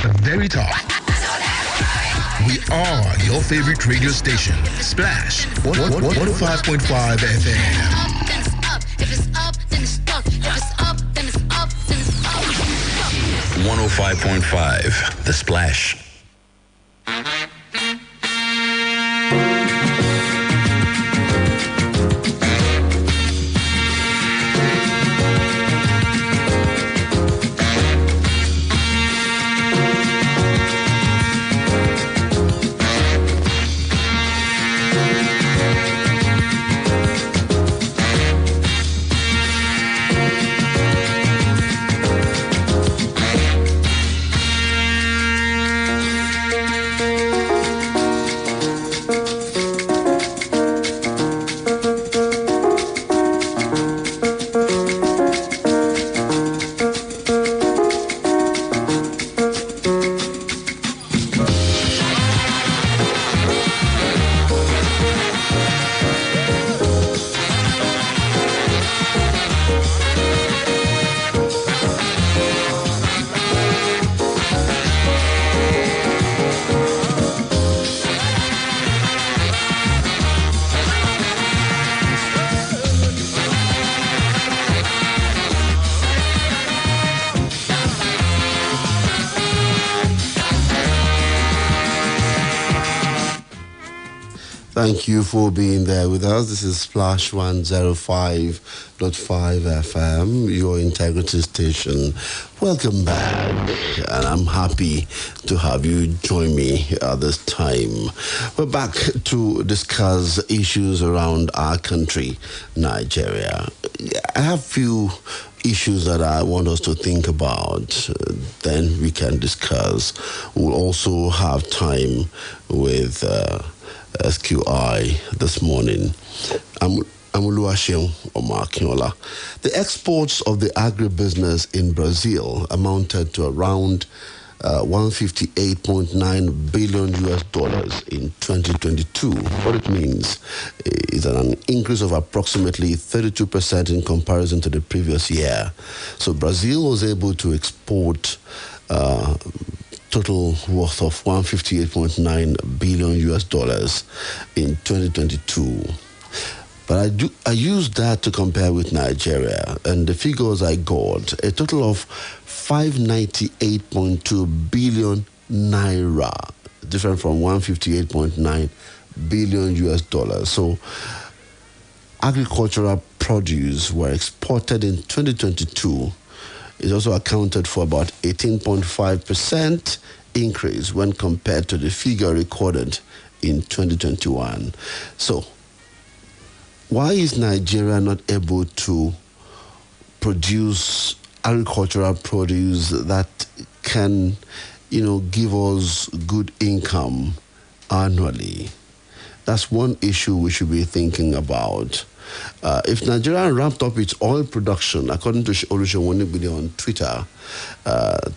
at the very top. We are your favorite radio station, Splash 105.5 FM. If it's up, then it's stuck. If it's up, then it's up, then it's up. 105.5, The Splash. Thank you for being there with us. This is Splash 105.5 FM, your integrity station. Welcome back, and I'm happy to have you join me at this time. We're back to discuss issues around our country, Nigeria. I have a few issues that I want us to think about, then we can discuss. We'll also have time with SQI this morning. I'm Oluwaseun Akinola. The exports of the agribusiness in Brazil amounted to around $158.9 billion in 2022. What it means is an increase of approximately 32% in comparison to the previous year. So Brazil was able to export total worth of $158.9 billion in 2022. But I used that to compare with Nigeria, and the figures I got, a total of 598.2 billion naira, different from 158.9 billion. So agricultural produce were exported in 2022. It also accounted for about 18.5% increase when compared to the figure recorded in 2021. So, why is Nigeria not able to produce agricultural produce that can, give us good income annually? That's one issue we should be thinking about. If Nigeria ramped up its oil production, according to Oluwaseun Akinola on Twitter,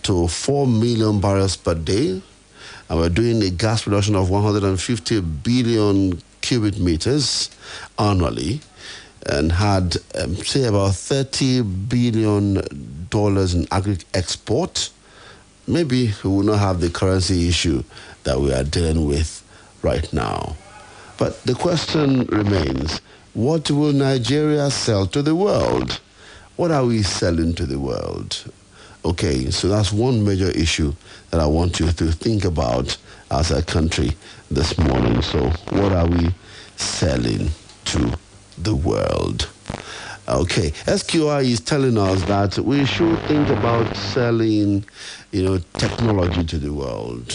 to 4 million barrels per day, and we're doing a gas production of 150 billion cubic meters annually, and had, say, about $30 billion in agri export, maybe we will not have the currency issue that we are dealing with right now. But the question remains, what will Nigeria sell to the world? What are we selling to the world? Okay, so that's one major issue that I want you to think about as a country this morning. So what are we selling to the world? Okay, SQI is telling us that we should think about selling, technology to the world,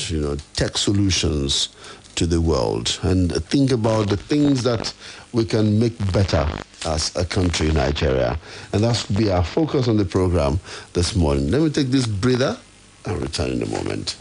tech solutions to the world, and think about the things that we can make better as a country, Nigeria. And that's be our focus on the program this morning. Let me take this breather and return in a moment.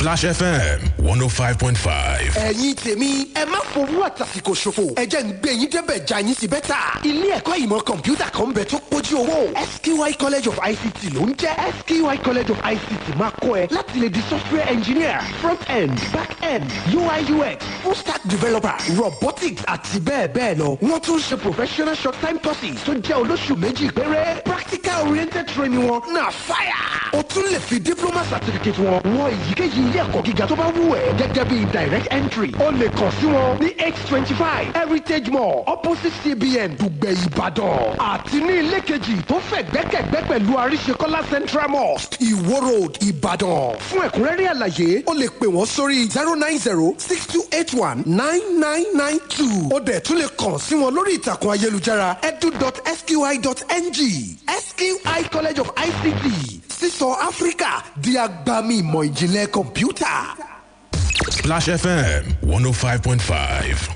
Splash FM 105.5. ẹ̀yin tèmi ẹ má fowó àtàsìkò ṣòfò ẹ jẹ́ ń gbé yín débẹ̀ já yín sí bẹ́tà. ilé ẹ̀kọ́ ìmọ̀ kọ̀ǹpútà kan bẹ tó pójú owó SQI College of ICT ló ń jẹ́. SQI College of ICT máa kọ́ ẹ láti lè di software engineer, front end, back end, UI UX, full stack developer, robotics àti bẹ́ẹ̀ bẹ́ẹ̀ lọ. wọ́n tún ṣe professional short time courses tó jẹ́ olóṣù méjì péré. practical oriented training wọn náà fire. o tún lè fi diploma certificate wọn wọ èyíkéyìí ilé ẹ̀kọ́ gíga tó bá wù ẹ́ gẹ́gẹ́ bí direct entry. o lè kàn sí wọn ní X25 Heritage Mall opposite CBN Dùgbẹ̀ Ìbàdàn àti ní ilé kejì tó fẹ̀ gbẹ́kẹ̀gbẹ́ pẹ̀lú Àríṣekọ́lá Central Mosque Ìwó Road Ìbàdàn. fún ẹ̀kúnrẹ́rẹ́ àlàyé o lè pè wọ́n sórí 09062819992. o dẹ̀ tún lè kàn sí wọn lórí ìtàkùn ayélujára edu.sqi.ng. SQI College of ICT sísọ Áfíríkà di agbami ìmọ̀ ìjìnlẹ̀ kọ̀mpútà. Splash FM 105.5.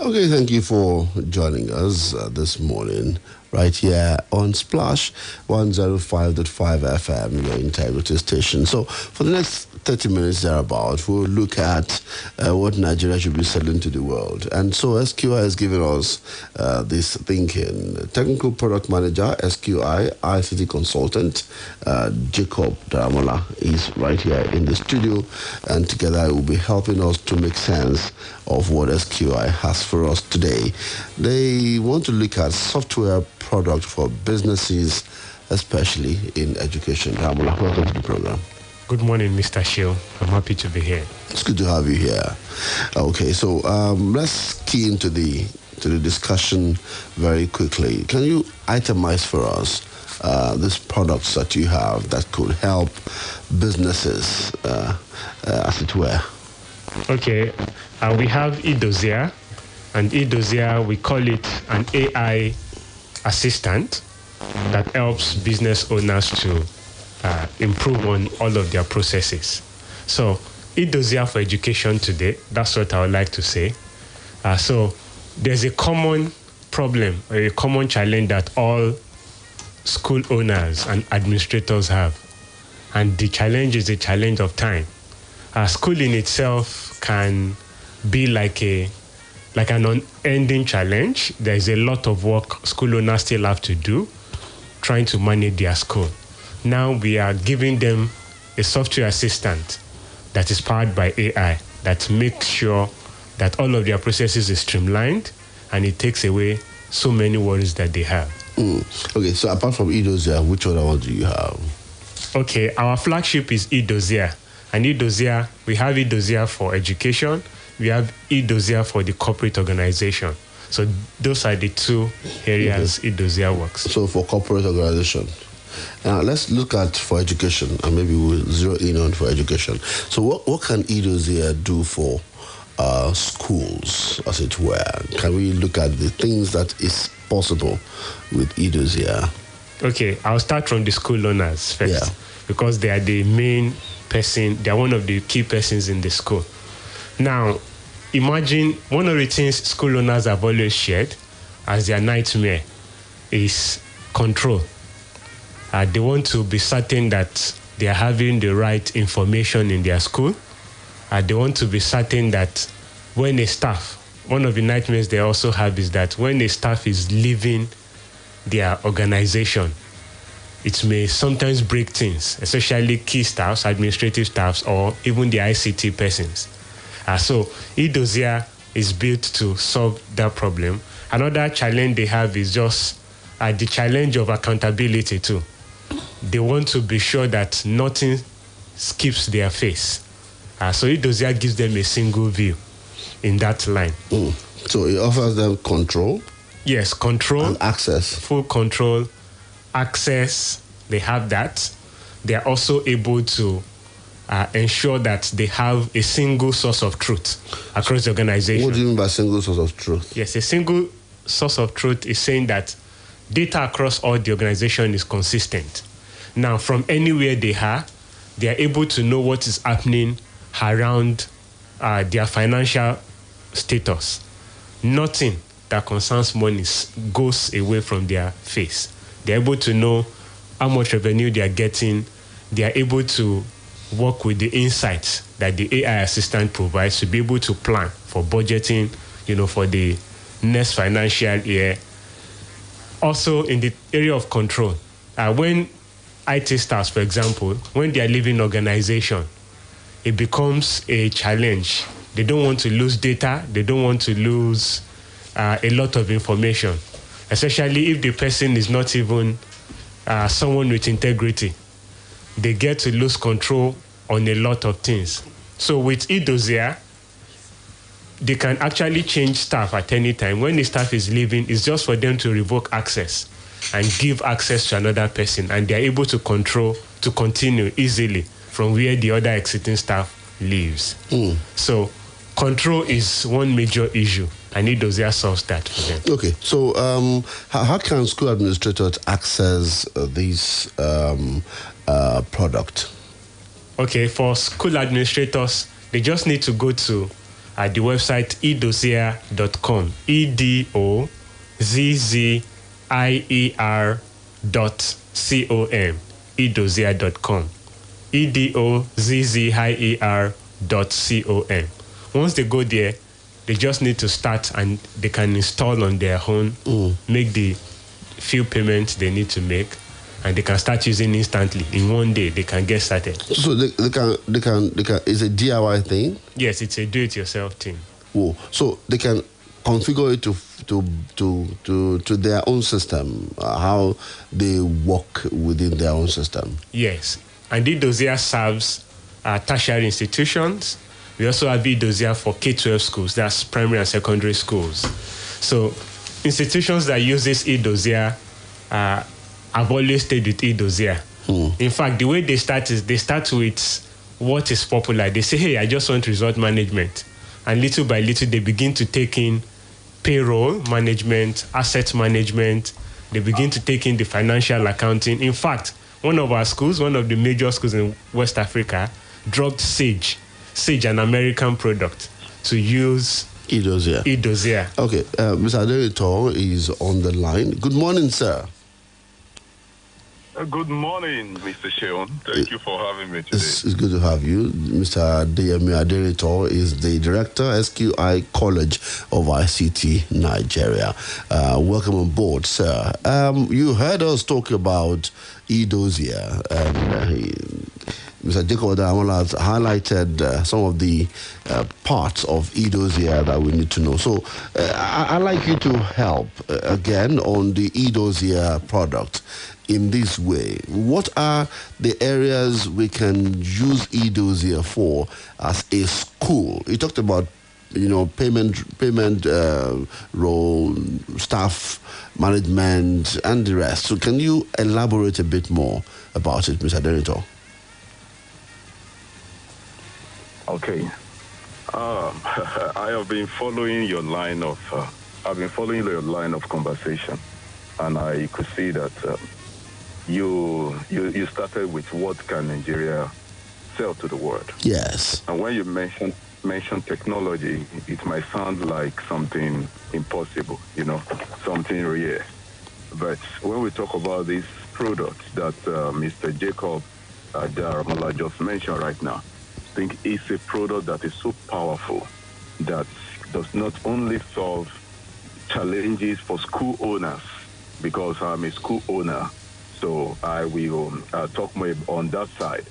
Okay, thank you for joining us this morning right here on Splash 105.5 FM, your integrity station. So for the next 30 minutes thereabout, we'll look at what Nigeria should be selling to the world. And so SQI has given us this thinking. Technical Product Manager, SQI, ICT Consultant, Jacob Daramola is right here in the studio, and together he will be helping us to make sense of what SQI has for us today. They want to look at software product for businesses, especially in education. Daramola, welcome to the program. Good morning, Mr. Shield. I'm happy to be here. It's good to have you here. Okay, so let's key into the discussion very quickly. Can you itemize for us these products that you have that could help businesses, as it were? Okay, we have eDossier, and eDossier, we call it an AI assistant that helps business owners to improve on all of their processes. So eDossier for education today, that's what I would like to say. So there's a common problem, or a common challenge that all school owners and administrators have. And the challenge is the challenge of time. School in itself can be like an unending challenge. There's a lot of work school owners still have to do trying to manage their school. Now we are giving them a software assistant that is powered by AI that makes sure that all of their processes is streamlined and it takes away so many worries that they have. Okay, so apart from eDossier, which other one do you have? Okay, our flagship is eDossier. And eDossier, we have eDossier for education, we have eDossier for the corporate organization. So those are the two areas eDossier works. So for corporate organization. Now let's look at for education, and maybe we'll zero in on for education. So what can eDossier do for schools, as it were? Can we look at the things that is possible with eDossier? Okay, I'll start from the school owners first, because they are the main person, they are one of the key persons in the school. Now, imagine one of the things school owners have always shared as their nightmare is control. They want to be certain that they are having the right information in their school. They want to be certain that when a staff, one of the nightmares they also have is that when a staff is leaving their organization, it may sometimes break things, especially key staffs, administrative staffs, or even the ICT persons. So eDossier is built to solve that problem. Another challenge they have is just the challenge of accountability too. They want to be sure that nothing skips their face. So eDossier gives them a single view in that line. So it offers them control? Yes, control. And access. Full control, access, they have that. They are also able to ensure that they have a single source of truth across the organization. What do you mean by single source of truth? Yes, a single source of truth is saying that data across all the organization is consistent. Now, from anywhere they are, they are able to know what is happening around their financial status. Nothing that concerns money goes away from their face. They're able to know how much revenue they are getting. They are able to work with the insights that the AI assistant provides to be able to plan for budgeting, for the next financial year. Also, in the area of control, when IT staff, for example, when they are leaving organization, it becomes a challenge. They don't want to lose data. They don't want to lose a lot of information, especially if the person is not even someone with integrity. They get to lose control on a lot of things. So with eDossier, they can actually change staff at any time. When the staff is leaving, it's just for them to revoke access and give access to another person, and they're able to continue easily from where the other exiting staff lives. So control is one major issue, and eDossier solves that for them. Okay, so how can school administrators access this product? Okay, for school administrators, they just need to go to the website edossier.com, edozzIER.com, edossier.com, edozzIER.com. Once they go there, they just need to start, and they can install on their own, make the few payments they need to make, and they can start using instantly. In one day, they can get started. So they can. It's a DIY thing? Yes, it's a do-it-yourself thing. Whoa. So they can configure it to their own system, how they work within their own system. Yes, and eDossier serves tertiary institutions. We also have eDossier for K-12 schools, that's primary and secondary schools. So institutions that use this eDossier have always stayed with eDossier. In fact, the way they start is they start with what is popular. They say, hey, I just want result management. And little by little, they begin to take in payroll management, asset management. They begin to take in the financial accounting. In fact, one of our schools, one of the major schools in West Africa, dropped Sage, an American product, to use eDossier. Okay, Mr. Aderito is on the line. Good morning, sir. Good morning, Mr. Sheon. Thank you for having me today. It's good to have you. Mr. Deyemi Aderito is the director, SQI College of ICT, Nigeria. Welcome on board, sir. You heard us talk about eDossier, and Mr. Jacob Odamola has highlighted some of the parts of eDossier that we need to know. So I'd like you to help again on the eDossier product in this way. What are the areas we can use eDossier for as a school? You talked about, payment role, staff management, and the rest. So can you elaborate a bit more about it, Mr. Aderito? Okay. I have been following your line of conversation, and I could see that you started with what can Nigeria sell to the world. Yes. And when you mention technology, it might sound like something impossible, something rare. But when we talk about this product that Mr. Jacob Daramola just mentioned right now, I think it's a product that is so powerful that does not only solve challenges for school owners, because I'm a school owner, so I will talk more on that side.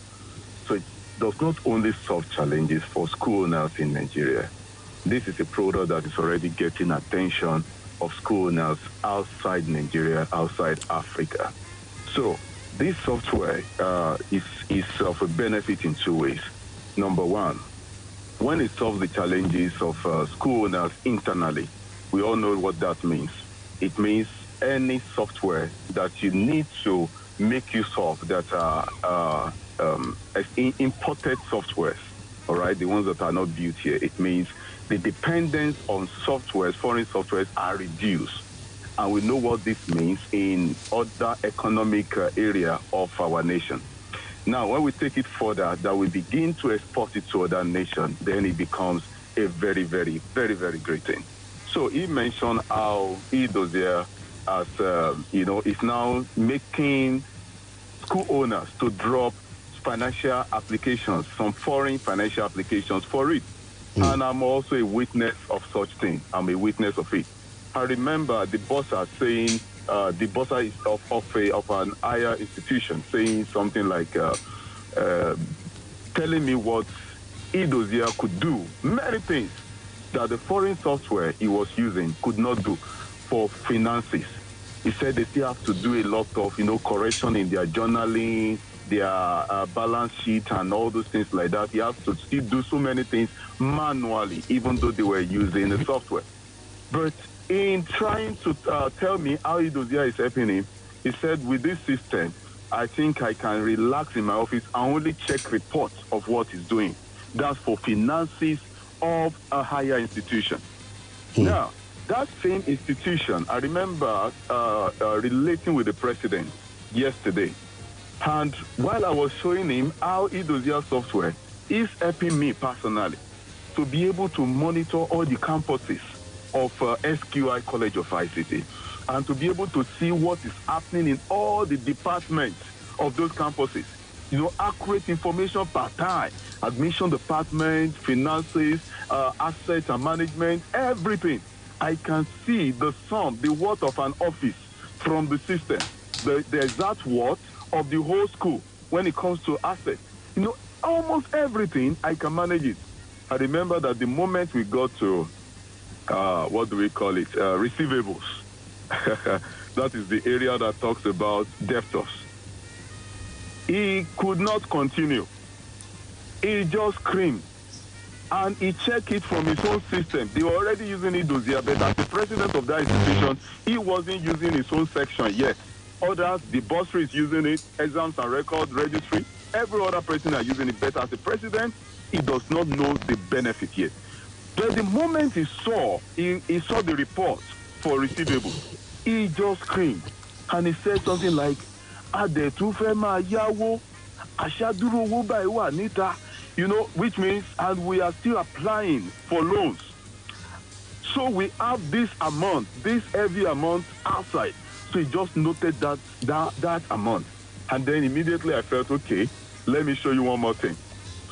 So it does not only solve challenges for school owners in Nigeria. This is a product that is already getting attention of school owners outside Nigeria, outside Africa. So this software is of a benefit in two ways. Number one, when it solves the challenges of school owners internally, we all know what that means. It means any software that you need to make use of that are imported softwares, all right, the ones that are not built here. It means the dependence on softwares, foreign softwares, are reduced. And we know what this means in other economic area of our nation. Now, when we take it further, that we begin to export it to other nations, then it becomes a very, very, very, very great thing. So he mentioned how Idosia, as is now making school owners to drop financial applications, some foreign financial applications for it. And I'm also a witness of such thing. I'm a witness of it. I remember the bossa saying, the bossa is of an higher institution, saying something like, telling me what Idosia could do, many things that the foreign software he was using could not do for finances. He said they still have to do a lot of, correction in their journaling, their balance sheet and all those things like that. He has to still do so many things manually, even though they were using the software. But in trying to tell me how Idosia is helping him, he said, with this system, I think I can relax in my office and only check reports of what he's doing. That's for finances of a higher institution. Now, that same institution, I remember relating with the president yesterday. And while I was showing him how Idosia software is helping me personally to be able to monitor all the campuses of SQI College of ICT and to be able to see what is happening in all the departments of those campuses. Accurate information per time, admission department, finances, assets and management, everything. I can see the sum, the worth of an office from the system, the exact worth of the whole school when it comes to assets. Almost everything, I can manage it. I remember that the moment we got to, receivables, that is the area that talks about debtors. He could not continue. He just screamed. And he checked it from his own system. They were already using Idosia, but as the president of that institution, he wasn't using his own section yet. Others, the bursary is using it, exams and record registry. Every other person are using it, but as the president, he does not know the benefit yet. But the moment he saw the report for receivables, he just screamed. And he said something like, which means, and we are still applying for loans. So we have this amount, this heavy amount outside. So he just noted that amount. And then immediately I felt, okay, let me show you one more thing.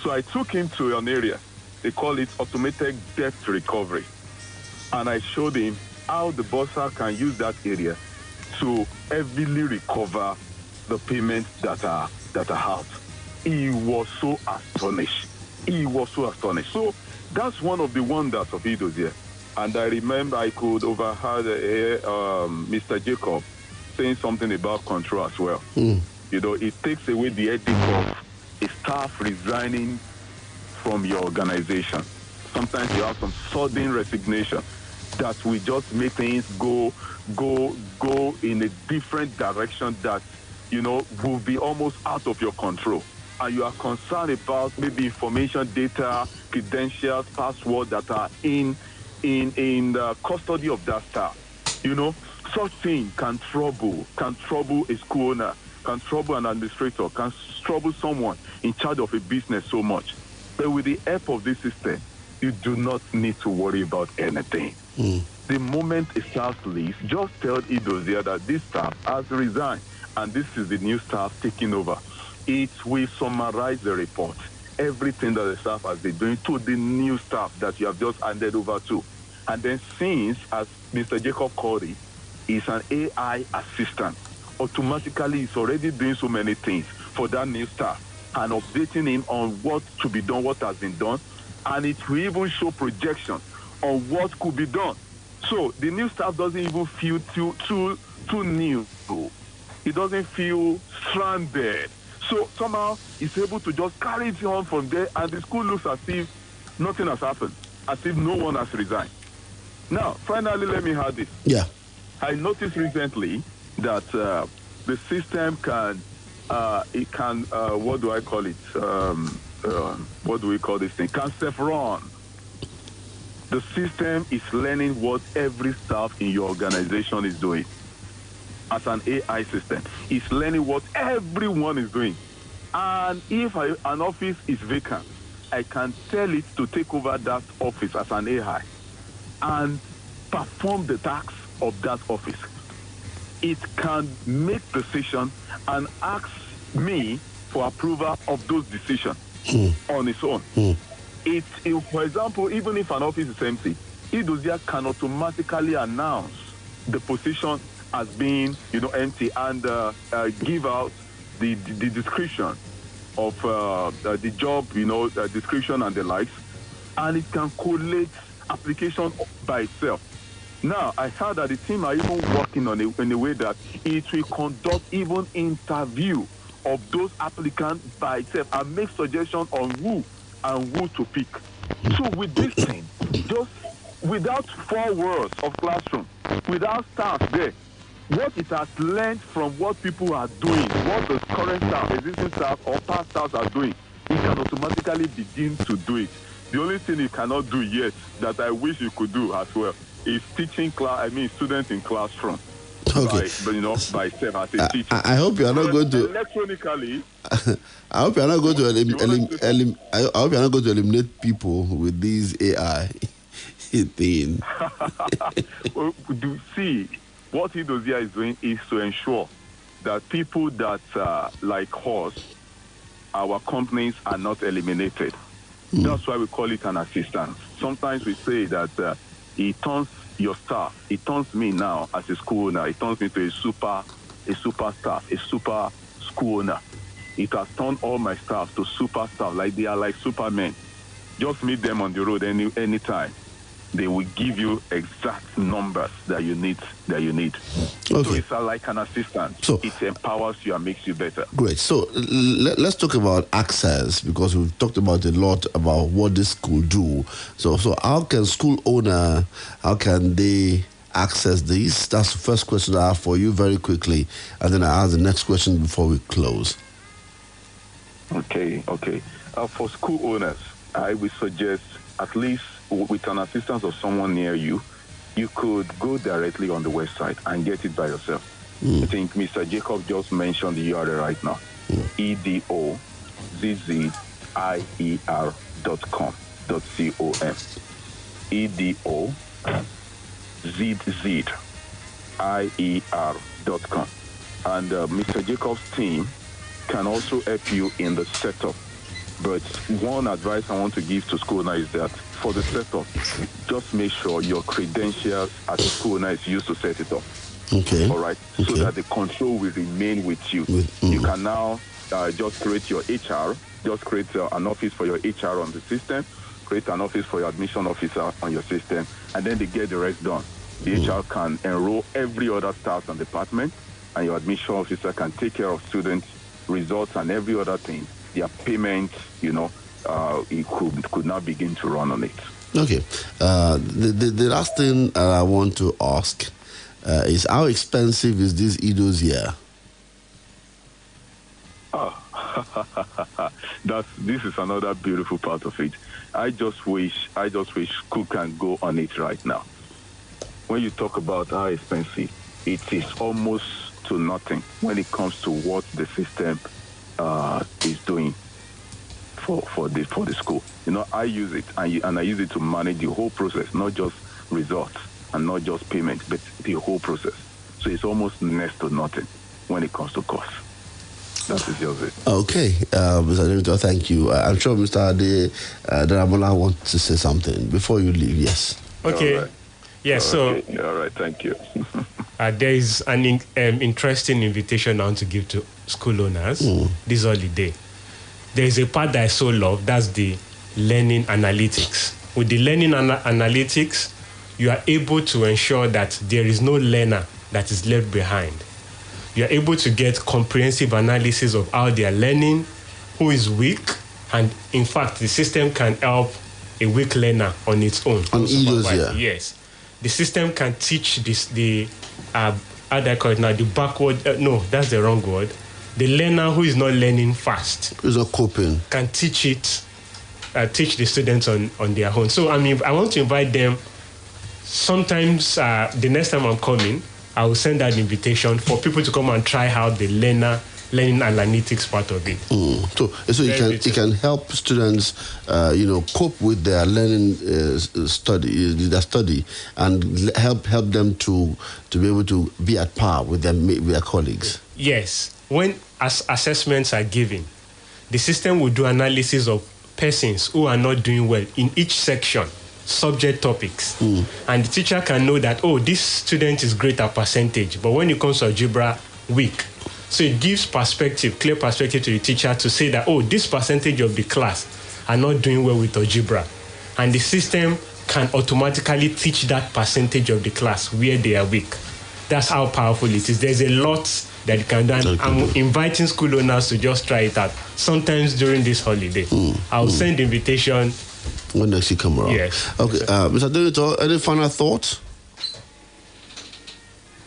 So I took him to an area. They call it automated debt recovery. And I showed him how the bossa can use that area to heavily recover the payments that are out. He was so astonished. So that's one of the wonders of Idosia. And I remember I could overheard Mr. Jacob saying something about control as well. It takes away the ethic of a staff resigning from your organization. Sometimes you have some sudden resignation that will just make things go in a different direction that, will be almost out of your control. And you are concerned about maybe information, data, credentials, passwords that are in the custody of that staff. Such thing can trouble a school owner, can trouble an administrator, can trouble someone in charge of a business so much. But with the help of this system, you do not need to worry about anything. The moment a staff leaves, just tell Idosia that this staff has resigned and this is the new staff taking over. It will summarize the report, everything that the staff has been doing to the new staff that you have just handed over to. And then since, as Mr. Jacob called it, is an AI assistant, automatically it's already doing so many things for that new staff and updating him on what to be done, what has been done, and it will even show projections on what could be done. So the new staff doesn't even feel too new. It doesn't feel stranded. So somehow he's able to just carry it on from there, and the school looks as if nothing has happened, as if no one has resigned. Now, finally, let me add this. Yeah. I noticed recently that the system can, what do I call it? What do we call this thing? Can self-run. The system is learning what every staff in your organization is doing. As an AI system, it's learning what everyone is doing. And if an office is vacant, I can tell it to take over that office as an AI and perform the tasks of that office. It can make decisions and ask me for approval of those decisions on its own. For example, even if an office is empty, Idozia can automatically announce the position as being, empty and give out the description of the job, description and the likes, and it can collate application by itself. Now, I heard that the team are even working on it in a way that it will conduct even interview of those applicants by itself and make suggestions on who to pick. So with this thing, just without 4 walls of classroom, without staff there, what it has learned from what people are doing, what the current staff, existing staff, or past staffs are doing, it can automatically begin to do it. The only thing you cannot do yet that I wish you could do as well is teaching students in classroom. Okay. By self as a teacher. I hope you are not going to electronically. I hope you are not going to I hope you are not going to eliminate people with these AI thing. See, what Idozia is doing is to ensure that people that like us, our companies are not eliminated. That's why we call it an assistant. Sometimes we say that it turns your staff, it turns me now as a school owner, it turns me to a super staff, a super school owner. It has turned all my staff to super staff, like they are like supermen. Just meet them on the road anytime. They will give you exact numbers that you need. Okay. So it's like an assistant. So it empowers you and makes you better. Great. So let's talk about access, because we've talked about a lot about what this school do. So how can school owner, how can they access these? That's the first question I have for you very quickly, and then I ask the next question before we close. Okay. For school owners, I would suggest, at least with an assistance of someone near you, you could go directly on the website and get it by yourself. I think Mr. Jacob just mentioned the URL right now. EDOZZIER.com. EDOZZIER.com. And Mr. Jacob's team can also help you in the setup. But one advice I want to give to school owners is that for the setup, just make sure your credentials as a school owner is used to set it up. Okay. All right. Okay. So that the control will remain with you. You can now just create your HR, just create an office for your HR on the system, create an office for your admission officer on your system, and then they get the rest done. The HR can enroll every other staff and department, and your admission officer can take care of students' results and every other thing. Their payment, it could now begin to run on it. Okay. The last thing I want to ask is, how expensive is this Idozia? This is another beautiful part of it. I just wish school can go on it right now. When you talk about how expensive, it is almost to nothing when it comes to what the system is doing for the school. I use it and I use it to manage the whole process, not just results and not just payment, but the whole process. So it's almost next to nothing when it comes to cost. That is just it. Okay, Mr. Director, thank you. I'm sure Mr. Ade Daramola wants to say something before you leave. Yes. Okay. Right. Yes. Okay. All right. Thank you. There is an interesting invitation now to give to school owners this holiday. There is a part that I so love. That's the learning analytics. With the learning analytics, you are able to ensure that there is no learner that is left behind. You are able to get comprehensive analysis of how they are learning, who is weak, and in fact, the system can help a weak learner on its own. On Idozia. Yes. The system can teach how do I call it now? The backward, no, that's the wrong word. The learner who is not learning fast, who's not coping, can teach the students on their own. So, I want to invite them. Sometimes, the next time I'm coming, I will send out an invitation for people to come and try out the learner learning analytics part of it. So it can help students, cope with their learning their study, and help them to be able to be at par with their colleagues. Yes, when assessments are given, the system will do analysis of persons who are not doing well in each section, subject topics, and the teacher can know that, this student is great at percentage, but when it comes to algebra, weak. So it gives clear perspective to the teacher to say that, this percentage of the class are not doing well with algebra, and the system can automatically teach that percentage of the class where they are weak. That's how powerful it is. There's a lot that you can do. And I'm inviting school owners to just try it out. Sometimes during this holiday, I'll send invitation. When next you come around? Yes. Okay, Mr. Denito, any final thoughts?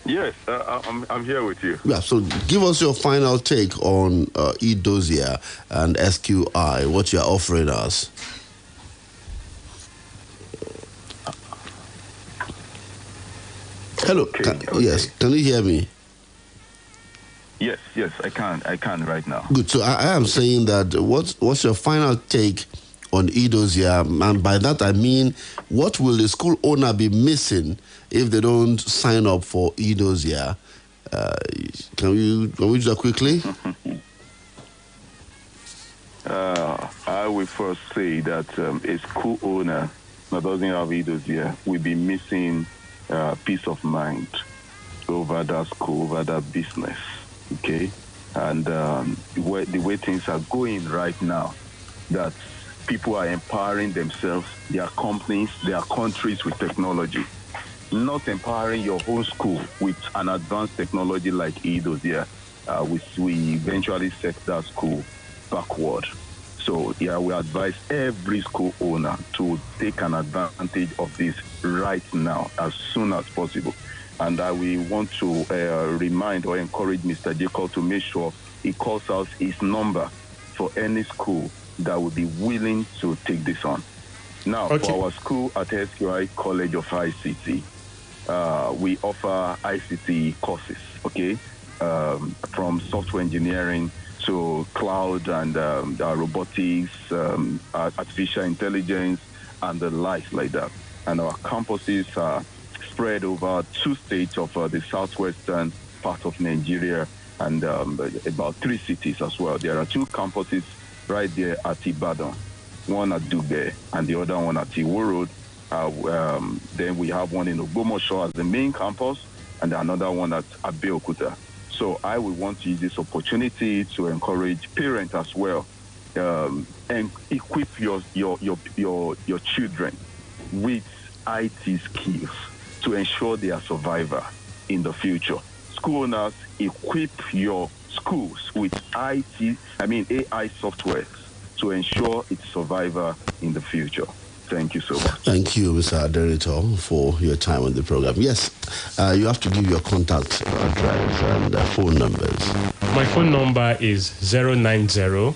Yes, I'm here with you. Yeah, so give us your final take on eDossier and SQI, what you're offering us. Hello. Okay. Yes, can you hear me? Yes, I can right now. Good. So I am saying that what's your final take on eDossier? And by that I mean, what will the school owner be missing if they don't sign up for eDossier? Can we do that quickly? I will first say that a school owner that doesn't have eDossier will be missing peace of mind over that school, over that business. Okay, and the way things are going right now, that people are empowering themselves, their companies, their countries with technology, not empowering your whole school with an advanced technology like eDossier, we eventually set that school backward. So we advise every school owner to take an advantage of this right now, as soon as possible. And we want to remind or encourage Mr. Jacob to make sure he calls out his number for any school that would be willing to take this on. Now, for our school at SQI College of ICT, we offer ICT courses, from software engineering to cloud and robotics, artificial intelligence, and the likes like that. And our campuses are spread over 2 states of the southwestern part of Nigeria, and about 3 cities as well. There are 2 campuses right there at Ibadan, one at Dugbe and the other one at Iwo Road. Then we have one in Ogbomoso as the main campus, and another one at Abeokuta. So I would want to use this opportunity to encourage parents as well, and equip your children with IT skills to ensure they are survivor in the future. School owners, equip your schools with AI software to ensure it's survivor in the future. Thank you so much. Thank you, Mr. Aderito, for your time on the program. Yes, you have to give your contact address and phone numbers. My phone number is 090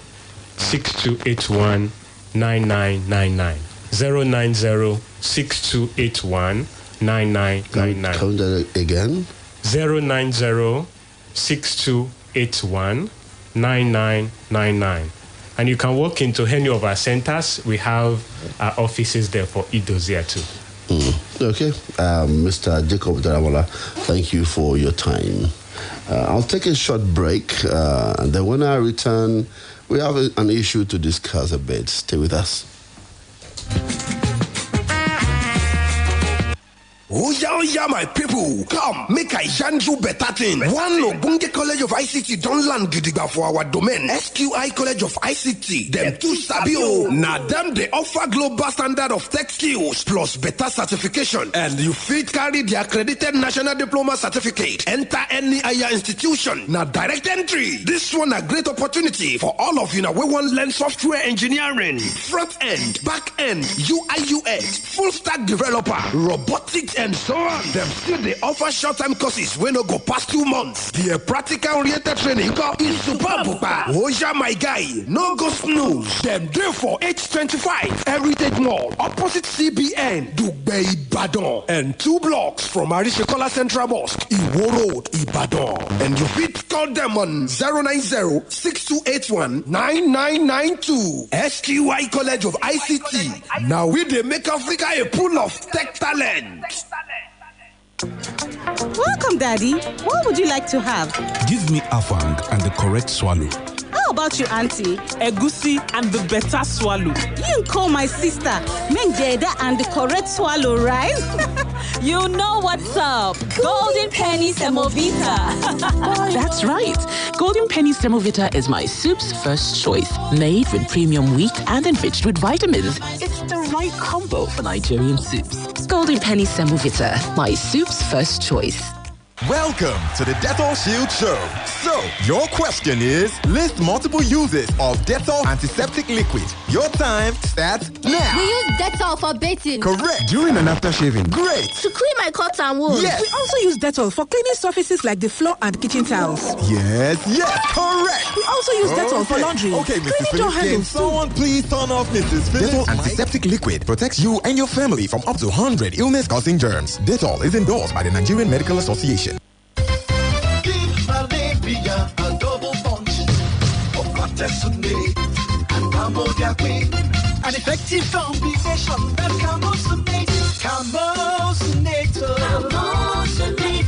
6281 9999. 090 6281 9999. Count that again. 090 6281 9999. And you can walk into any of our centers. We have our offices there for eDossier too. Okay. Mr. Jacob Daramola, thank you for your time. I'll take a short break, and then when I return, we have an issue to discuss a bit. Stay with us. Oh yeah, my people. Come, make I yarn you better thing. One Ogbonge College of ICT don land gidigba for our domain. SQI College of ICT. Them too sabi o. Na them they offer global standard of tech skills plus better certification. And you fit carry the accredited national diploma certificate. Enter any higher institution. Na direct entry. This one a great opportunity for all of you now. We want learn software engineering, front end, back end, UI UX, full stack developer, robotics and so on. Them still they offer short-term courses when no go past 2 months. The practical-oriented training is superb. Oh yeah, my guy, no go snooze. Them there for H25 Heritage Mall opposite CBN Dugbe Ibadan and 2 blocks from Arishekola Central Mosque Iwo Road Ibadan. And you fit call them on 090-6281-9992. SQI College of ICT. Now we they make Africa a pool of tech talent. Welcome, Daddy. What would you like to have? Give me afang and the correct swallow. How about you, Auntie? Egusi and the better swallow. You call my sister Menjeda and the correct swallow, right? You know what's up. Golden Penny Semovita. That's right. Golden Penny Semovita is my soup's first choice. Made with premium wheat and enriched with vitamins. It's the right combo for Nigerian soups. Golden Penny Semovita, my soup's first choice. Welcome to the Dettol Shield Show. So, your question is, list multiple uses of Dettol antiseptic liquid. Your time starts now. We use Dettol for bathing. Correct. During and after shaving. Great. To clean my cuts and wounds. Yes. We also use Dettol for cleaning surfaces like the floor and kitchen tiles. Yes, correct. We also use Dettol for laundry. Okay, Mrs. Phillips, can someone please turn off Mrs. Phillips? Dettol antiseptic liquid protects you and your family from up to 100 illness-causing germs. Dettol is endorsed by the Nigerian Medical Association. A double function of Artesunate and Camodia Queen. An effective combination that Camosunate. Camosunate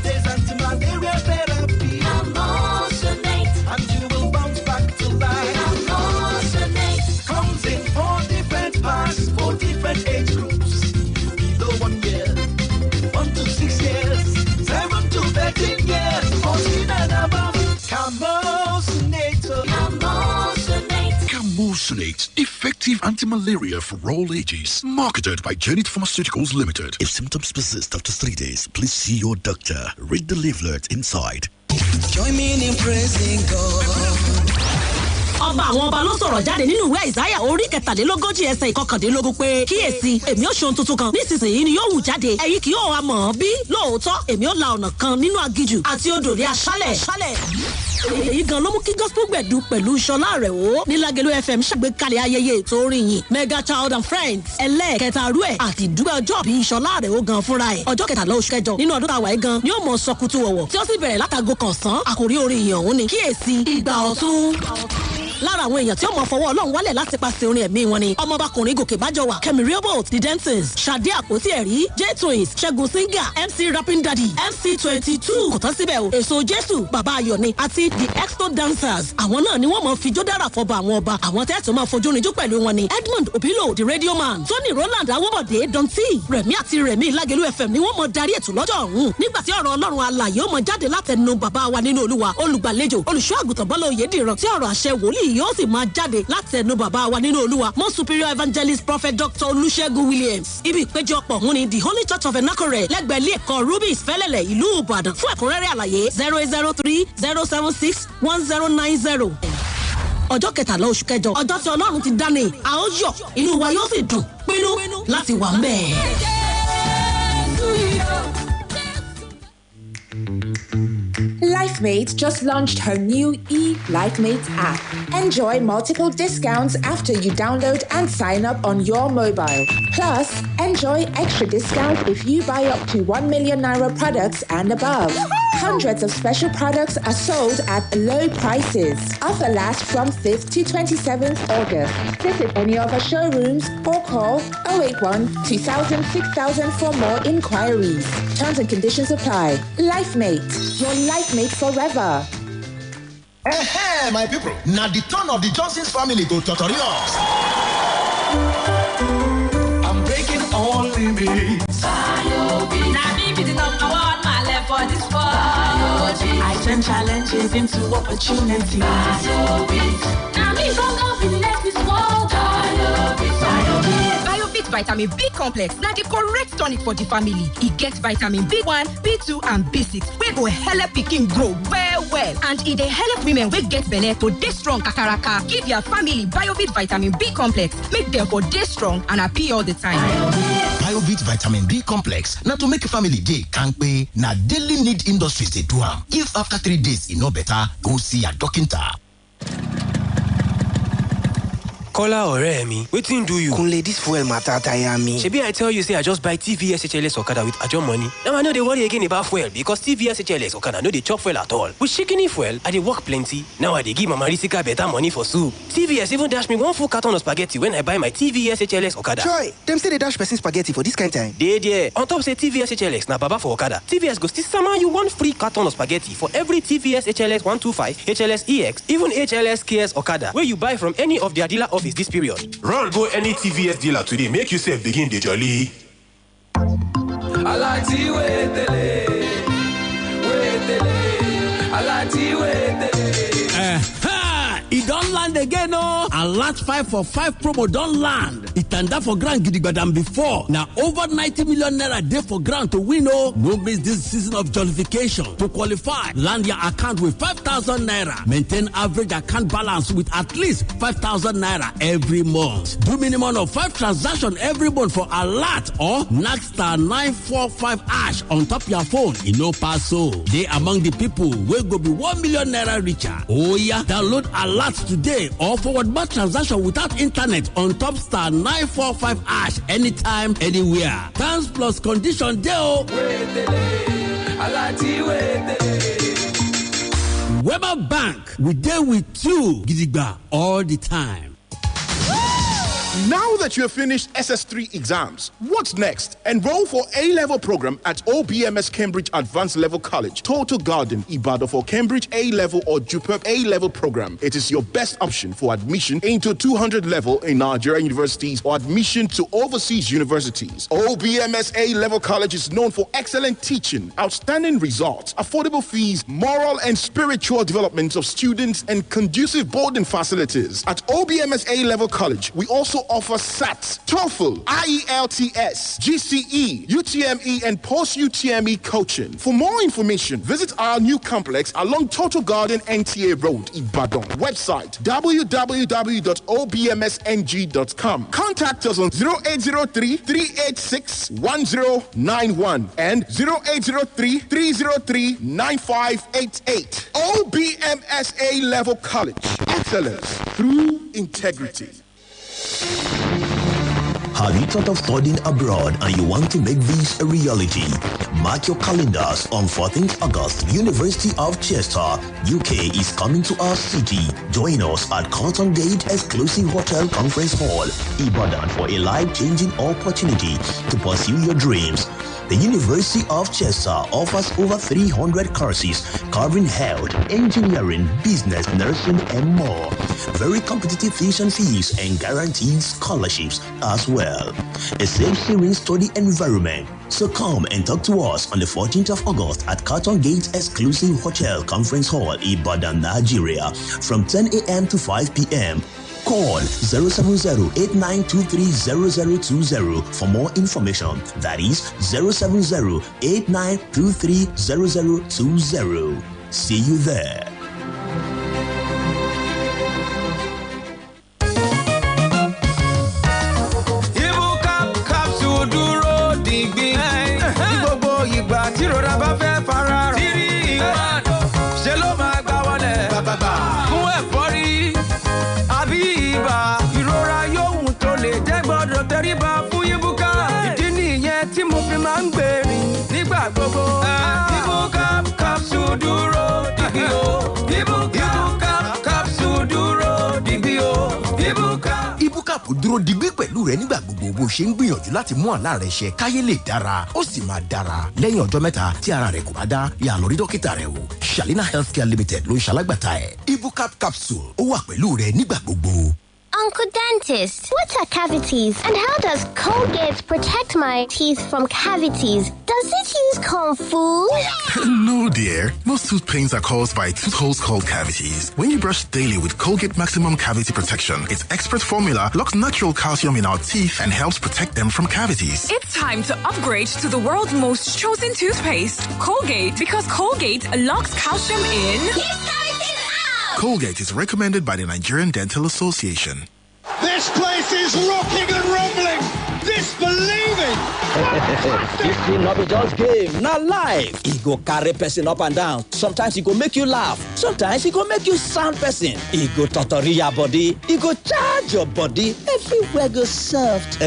is anti-malaria therapy. Camosunate. And you will bounce back to life. Camosunate. Comes in 4 different packs, 4 different age groups. Below 1 year, 1 to 6 years, 7 to 13 years, 14 and above. Camosunate, effective anti-malaria for all ages. Marketed by Janet Pharmaceuticals Limited. If symptoms persist after 3 days, please see your doctor. Read the leaflet inside. Join me in praising God. Ọba àwọn ọba ló sọ̀rọ̀ jáde nínú ìwé Àìsáyà orí 33 ẹsẹ̀ 19 pé kíyèsí èmi ó ṣe ohun tuntun kan nísinsìnyí ni yóò hù jáde ẹ̀yin kì yóò wá mọ̀ bí lóòótọ́ èmi ó la ọ̀nà kan nínú aginjù àti odò ní aṣálẹ̀. Èyí gan ló mú kí gospel gbẹ̀du pẹ̀lú Ṣọlá Àrẹ̀wò ní Lágelú FM ṣàgbékalẹ̀ ayẹyẹ ètò orin yìí Mega Child and Friends ẹlẹ́ẹ̀kẹta rú ẹ̀ àti ìdúpẹ́ ọjọ́ bí Ṣọlá Àrẹ̀wò gan fúnra ẹ̀ ọjọ́ 13 oṣù kẹjọ nínú ọdún tàwa gan ni ó mọ̀ sọkútù wọ̀wọ̀ tí ó sì bẹ̀rẹ̀ látago 1:00 àkòrí orin ìyàn òun ni kíyèsí ìgbà ọ̀tun. Lára àwọn èèyàn tí ó mọ̀ fọwọ́ Ọlọ́run wálẹ̀ láti pàṣẹ orin ẹ̀mí wọn ni ọmọbakùnrin Gòkè Bájọwà Kẹ́mi Rehoboth The Dentons Ṣadé Àpótí Ẹ̀rí J-Twins Ṣẹ́gun Singer MC Rapping Daddy MC22 kò tán síbẹ̀ o Èso Jésù Bàbá Ayọ̀ni àti The Exto Dancers àwọn náà ni wọ́n mọ̀ fi jó dára fọba àwọn ọba àwọn tẹ́tù máa fojú rinjú pẹ̀lú wọn ni Edmund Obilo The Radio Man Tony Roland Awobode Donty Rẹ̀mí àti Rẹ̀mí Lágelú FM ni wọ́n mọ̀ darí ètò lọ́jọ́ ọ̀hún nígbà tí ọ̀rọ̀ Ọlọ́run alààyè ó mọ̀ jáde látẹnu bàbá wa nínú Olúwa olùgbàlejò olùṣọ́ àgùntàn Bọ́lá Oyèdìran tí ọ̀rọ̀ àṣẹ wòlíì yóò sì máa jáde látẹnu bàbá wa nínú Olúwa Most Superior Evangelist Prophet Dr. Olusegun Williams ibi ìpéjọpọ̀ ọ̀hún ni The Holy Church of Enakore lẹ́gbẹ̀ẹ́ ilé ẹ̀kọ́ Rubis Fẹ́lẹ́lẹ̀ ìlú Ìbàdàn fún ẹ̀kúnrẹ́rẹ́ àlàyé 08030761090 ọjọ́ 13 oṣù kẹjọ ọjọ́ tí Ọlọ́run ti dá ní a ó yọ̀ inú wa yóò sì dùn pinnu láti wà ńbẹ̀. LifeMate just launched her new eLifeMate app. Enjoy multiple discounts after you download and sign up on your mobile. Plus, enjoy extra discounts if you buy up to 1 million naira products and above. Hundreds of special products are sold at low prices. Offer lasts from 5th to 27th August. Visit any of our showrooms or call 081 2000 6000 for more inquiries. Terms and conditions apply. LifeMate, your LifeMate forever. Hey, my people. Now the turn of the Johnson's family to tutorials. I'm breaking all limits. Now me be the number one, my left for this world. I turn challenges into opportunities. Now me gon' go be the next this world. Biofit Vitamin B Complex. Now the correct tonic for the family. It gets vitamin B1, B2, and B6. We go help pikin grow well. And it dey help women wey get belle to dey strong kakaraka. Give your family Biofit Vitamin B Complex. Make them for dey strong and happy all the time. BioVit Vitamin B Complex. Now to make a family day can't pay. Now daily need industries they do am. If after 3 days e no better, go see a doctor. Kola ọ̀rẹ́ mi, wetin do you? Kunle, this fuel matter tire me. Shebi I tell you say I just buy TVS HLS Okada with ajo money. Now I no dey worry again about fuel because TVS HLS Okada no dey chop fuel at all. With shikini fuel, I dey work plenty. Now I dey give Mama Risika better money for soup. TVS even dash me 1 full carton of spaghetti when I buy my TVS HLS Okada. Joy, them say they dash person spaghetti for this kind time. Dey there. On top say TVS HLS na baba for Okada. TVS go still sama you 1 free carton of spaghetti for every TVS HLS 125, HLS EX, even HLS KS Okada where you buy from any of their dealer office this period. Run go any TVS dealer today. Make yourself begin the jolly. Alati wetele, alati wetele. It don't land again, oh! A large 5 for 5 promo don't land. It turned up for grand gidigba than before. Now over 90 million naira day for grand to win, oh! No miss this season of jollification. To qualify, land your account with 5,000 naira. Maintain average account balance with at least 5,000 naira every month. Do minimum of 5 transactions every month for a lot or Nagstar 945 ash on top your phone. In no pass so. They among the people will go be 1 million naira richer. Oh yeah, download alert today or forward bar transaction without internet on top star 945 ash anytime, anywhere. Terms plus condition deo. Weber Bank, we deal with you, Gidigba, all the time. Now that you have finished SS3 exams, what's next? Enroll for A-level program at OBMS Cambridge Advanced Level College, Total Garden, Ibadan for Cambridge A-level or Jupiter A-level program. It is your best option for admission into 200 level in Nigerian universities or admission to overseas universities. OBMS A-level college is known for excellent teaching, outstanding results, affordable fees, moral and spiritual development of students, and conducive boarding facilities. At OBMS A-level college, we also offer SAT, TOEFL, IELTS, GCE, UTME, and post-UTME coaching. For more information, visit our new complex along Total Garden NTA Road, Ibadan. Website, www.obmsng.com. Contact us on 0803-386-1091 and 0803-303-9588. OBMS A-Level College. Excellence through integrity. Have you thought of studying abroad and you want to make this a reality? Mark your calendars on 14th August. University of Chester, UK is coming to our city. Join us at Cotton Gate Exclusive Hotel Conference Hall, Ibadan for a life-changing opportunity to pursue your dreams. The University of Chester offers over 300 courses covering health, engineering, business, nursing, and more. Very competitive tuition fees and guaranteed scholarships as well. A safe, serene study environment. So come and talk to us on the 14th of August at Carton Gate Exclusive Hotel Conference Hall, Ibadan, Nigeria, from 10 a.m. to 5 p.m. Call 070-8923-0020 for more information. That is 070-8923-0020. See you there. Dúró digbí pẹ̀lú rẹ nígbà gbogbo bó ṣe ń gbìyànjú láti mú àlá rẹ ṣẹ káyé lè dára ó sì máa dára lẹ́yìn ọjọ́ mẹ́ta tí ara rẹ kò bá dá yà lọ rí dókítà rẹ wò. Shalina Healthcare Limited ló ń ṣalágbàtà ẹ̀. Ibucap capsule ó wà pẹ̀lú rẹ nígbà gbogbo. Uncle Dentist, what are cavities and how does Colgate protect my teeth from cavities? Does it use Kung Fu? No, dear. Most tooth pains are caused by tooth holes called cavities. When you brush daily with Colgate Maximum Cavity Protection, its expert formula locks natural calcium in our teeth and helps protect them from cavities. It's time to upgrade to the world's most chosen toothpaste, Colgate, because Colgate locks calcium in. Colgate is recommended by the Nigerian Dental Association. This This place is rocking and rumbling. Disbelieving. This thing not be just game, not life. It go carry person up and down. Sometimes it go make you laugh. Sometimes it go make you sound person. It go totori your body. It go charge your body. Everywhere go soft.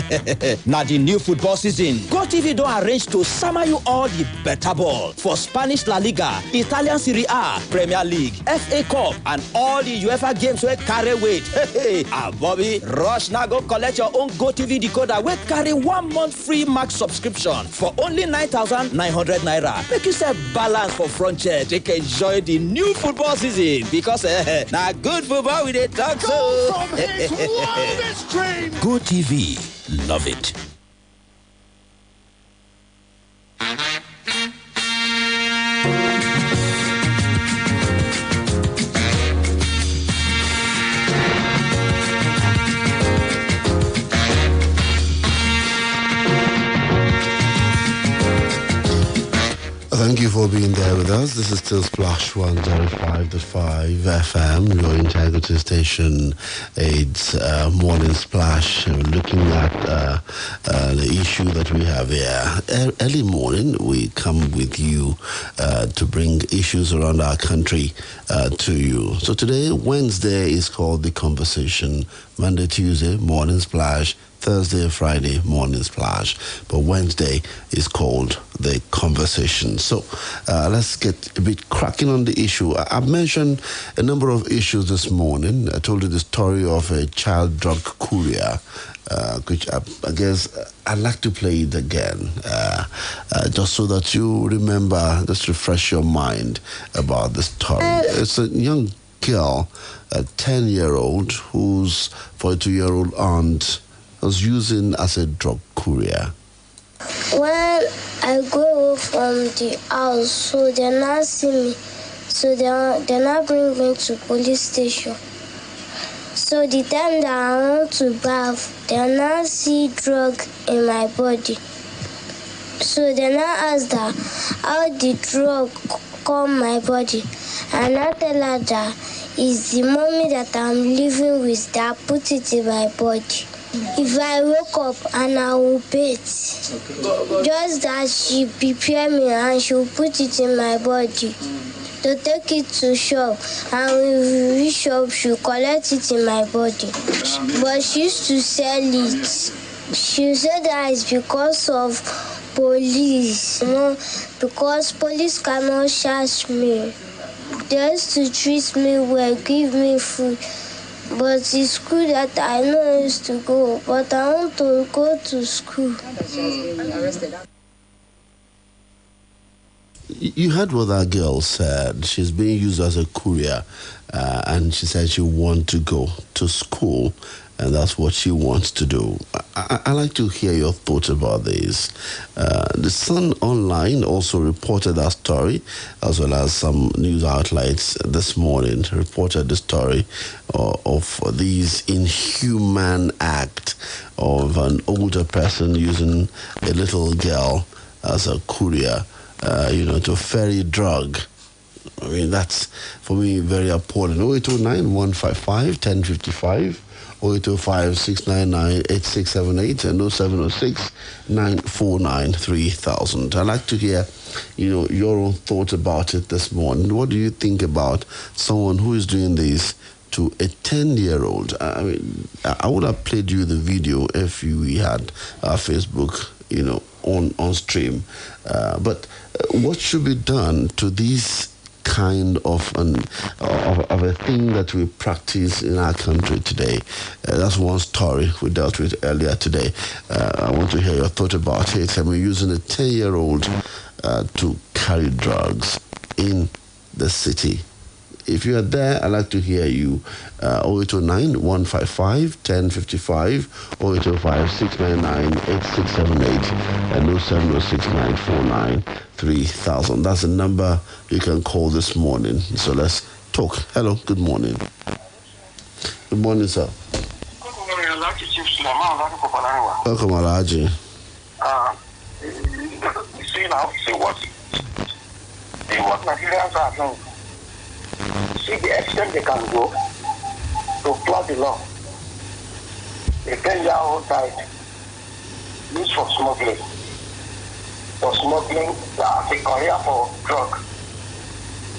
Now the new football season, GoTV don't arrange to summer you all the better ball for Spanish La Liga, Italian Serie A, Premier League, FA Cup, and all the UEFA games where carry weight. And Bobby, rush now go collect your own GoTV decoder where carry 1 month free max subscription for only 9,900 naira. Make yourself balance for front chair. Take enjoy the new football season because now good football with a talk so. From his wildest dream. GoTV, love it. Thank you for being there with us. This is still Splash 105.5 FM, your integrity station. It's Morning Splash. We're looking at the issue that we have here. Early morning, we come with you to bring issues around our country to you. So today, Wednesday, is called The Conversation. Monday, Tuesday, Morning Splash. Thursday, Friday, Morning Splash. But Wednesday is called The Conversation. So let's get a bit cracking on the issue. I've mentioned a number of issues this morning. I told you the story of a child drug courier, which I guess I'd like to play it again, just so that you remember, just refresh your mind about the story. It's a young girl, a 10-year-old, whose 42-year-old aunt was using as a drug courier. When I go from the house, so they now see me, so they now bring me to police station. So the time that I want to bath, they now see drug in my body. So they now ask that how the drug come my body, and I tell her that it's the mommy that I'm living with that put it in my body. If I wake up and I will bathe, just that she prepare me and she'll put it in my body to take it to shop, and when we reach shop, she'll collect it in my body. But she used to sell it. She said that it's because of police, because police cannot charge me. They used to treat me well, give me food. But the school that I know used to go, but I want to go to school. You heard what that girl said. She's being used as a courier, and she said she wants to go to school, and that's what she wants to do. I like to hear your thoughts about this. The Sun Online also reported that story, as well as some news outlets this morning reported the story of this inhuman act of an older person using a little girl as a courier, to ferry drug. I mean, that's, for me, very appalling. 0809 155 1055. 0805-699-8678 and 0706-949-3000. I'd like to hear, your own thoughts about it this morning. What do you think about someone who is doing this to a 10-year-old? I mean, I would have played you the video if we had our Facebook, on stream. But what should be done to these kind of a thing that we practice in our country today? That's one story we dealt with earlier today. I want to hear your thought about it. And we're using a 10-year-old to carry drugs in the city. If you are there, I'd like to hear you. 0809 155 1055, 0805 699 8678, and 0706 949 3000. That's the number you can call this morning. So let's talk. Hello, good morning. Good morning, sir. Welcome, Alaji. See now, see what Nigerians are doing. See the extent they can go to flood the law. a 10-year-old died used for smuggling. For smuggling as a career for drug,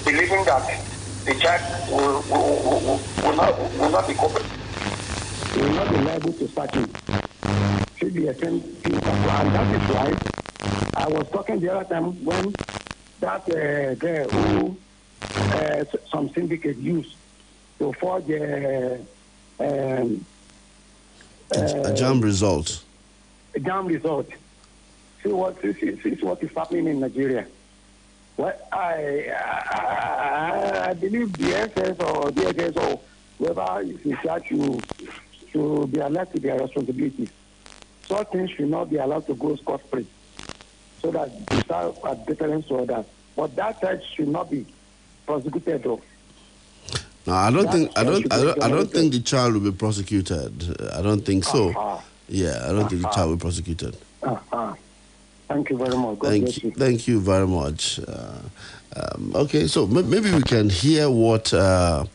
believing that the child will not be covered. Will not be liable to start it. Should be a same thing, and that is why I was talking the other time when that girl who some syndicate used to forge a jam result. A jam result. See what is happening in Nigeria. Well, I believe the SS or DSS or whoever is in charge to be alert to their responsibilities. Such things should not be allowed to go scot-free, so that they start at deterrence to others. But that child should not be prosecuted though. No, I don't think the child will be prosecuted. I don't think so. Yeah, I don't think the child will be prosecuted. Thank you very much. Thank you very much. Okay, so maybe we can hear what the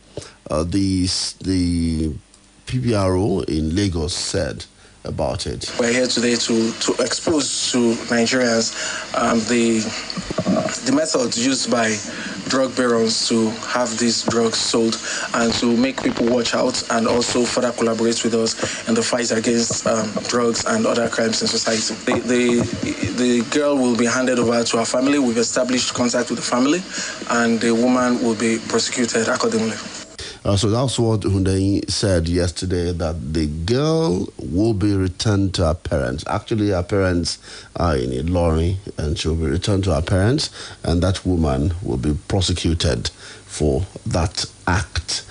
PPRO in Lagos said about it. We're here today to expose to Nigerians the method used by drug barons to have these drugs sold, and to make people watch out and also further collaborate with us in the fight against drugs and other crimes in society. The girl will be handed over to her family. We've established contact with the family, and the woman will be prosecuted accordingly. So that's what Hundeyin said yesterday, that the girl will be returned to her parents. Actually, her parents are in a lorry, and she will be returned to her parents, and that woman will be prosecuted for that act.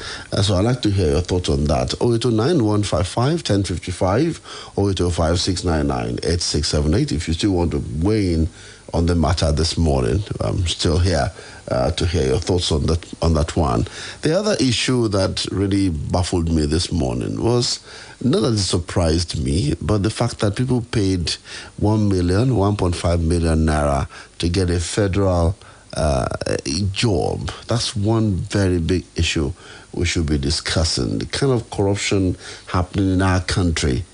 So I'd like to hear your thoughts on that. 0809-155-1055, 0805-699-8678. If you still want to weigh in on the matter this morning, I'm still here to hear your thoughts on that one. The other issue that really baffled me this morning was, not that it surprised me, but the fact that people paid 1.5 million naira to get a federal job. That's one very big issue we should be discussing. The kind of corruption happening in our country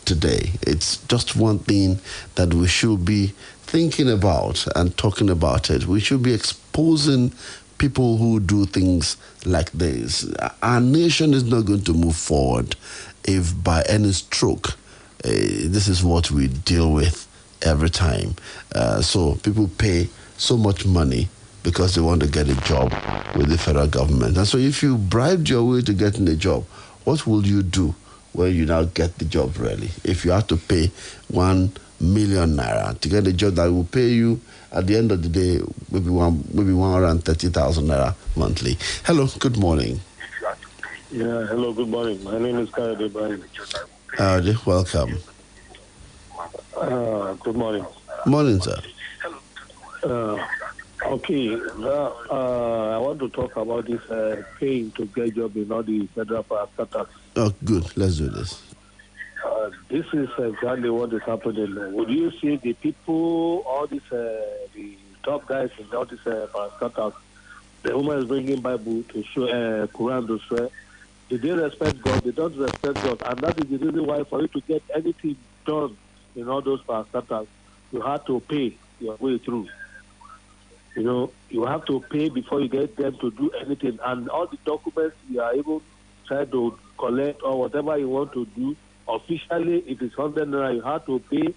today. It's just one thing that we should be thinking about and talking about it. We should be exposing people who do things like this. Our nation is not going to move forward if by any stroke this is what we deal with every time. So people pay so much money because they want to get a job with the federal government. And so if you bribed your way to getting a job, what will you do when you now get the job really? If you have to pay 1 million naira to get a job that will pay you at the end of the day maybe 130,000 naira monthly. Hello, good morning. Yeah, hello, good morning. My name is Kayode Ibrahim. Welcome. Good morning. Morning, sir. Okay, now I want to talk about this paying to get job in all the federal parastatals. Oh, good. Let's do this. This is exactly what is happening. Would you see the people, all these, the top guys in all these parastatals, the woman is bringing Bible to show, Quran to swear. Did they respect God? They don't respect God. And that is the reason why for you to get anything done in all those parastatals, you have to pay your way through. You know, you have to pay before you get them to do anything. And all the documents you are able to try to collect or whatever you want to do, officially, if it's 100 naira, you have to pay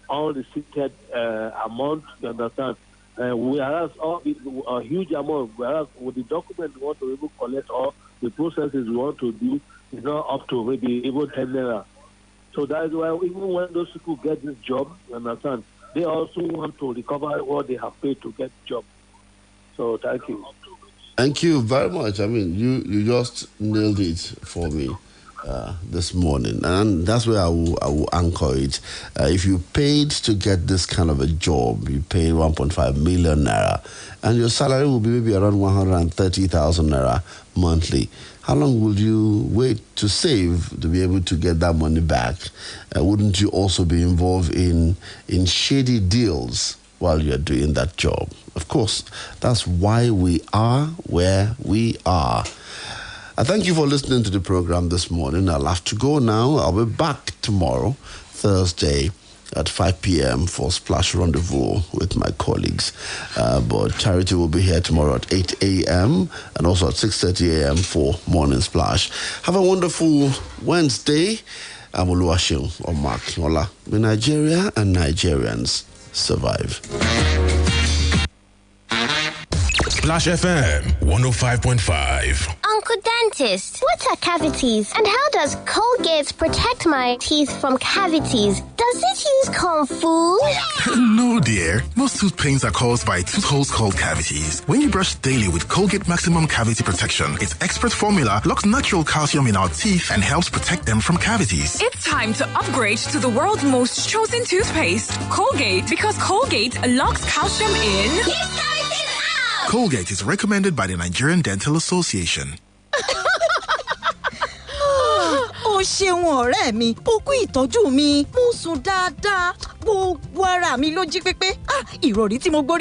all the seated amount, you understand? Whereas a huge amount, whereas with the document you want to even collect or the processes you want to do is not up to maybe even 10 naira. So that is why even when those people get this job, you understand, they also want to recover what they have paid to get the job. So thank you. Thank you very much. I mean, you just nailed it for me this morning, and that's where I will anchor it. If you paid to get this kind of a job, you paid 1.5 million naira, and your salary will be maybe around 130,000 naira monthly. How long will you wait to save to be able to get that money back? Wouldn't you also be involved in shady deals while you're doing that job? Of course, that's why we are where we are. I thank you for listening to the program this morning. I'll have to go now. I'll be back tomorrow, Thursday, at 5 p.m. for Splash Rendezvous with my colleagues. But Charity will be here tomorrow at 8 a.m. and also at 6:30 a.m. for Morning Splash. Have a wonderful Wednesday. I'm Oluwaseun Akinola. May Nigeria and Nigerians survive. Splash FM 105.5. Uncle Dentist, what are cavities? And how does Colgate protect my teeth from cavities? Does it use Kung Fu? No, dear. Most tooth pains are caused by tooth holes called cavities. When you brush daily with Colgate Maximum Cavity Protection, its expert formula locks natural calcium in our teeth and helps protect them from cavities. It's time to upgrade to the world's most chosen toothpaste, Colgate, because Colgate locks calcium in. Colgate is recommended by the Nigerian Dental Association. Ó ṣeun ọ̀rẹ́ mi, ó kú ìtọ́jú mi, mo sùn dáadáa, gbogbo ara mi ló jí pépé. Ìrọ̀rí tí mo gbórí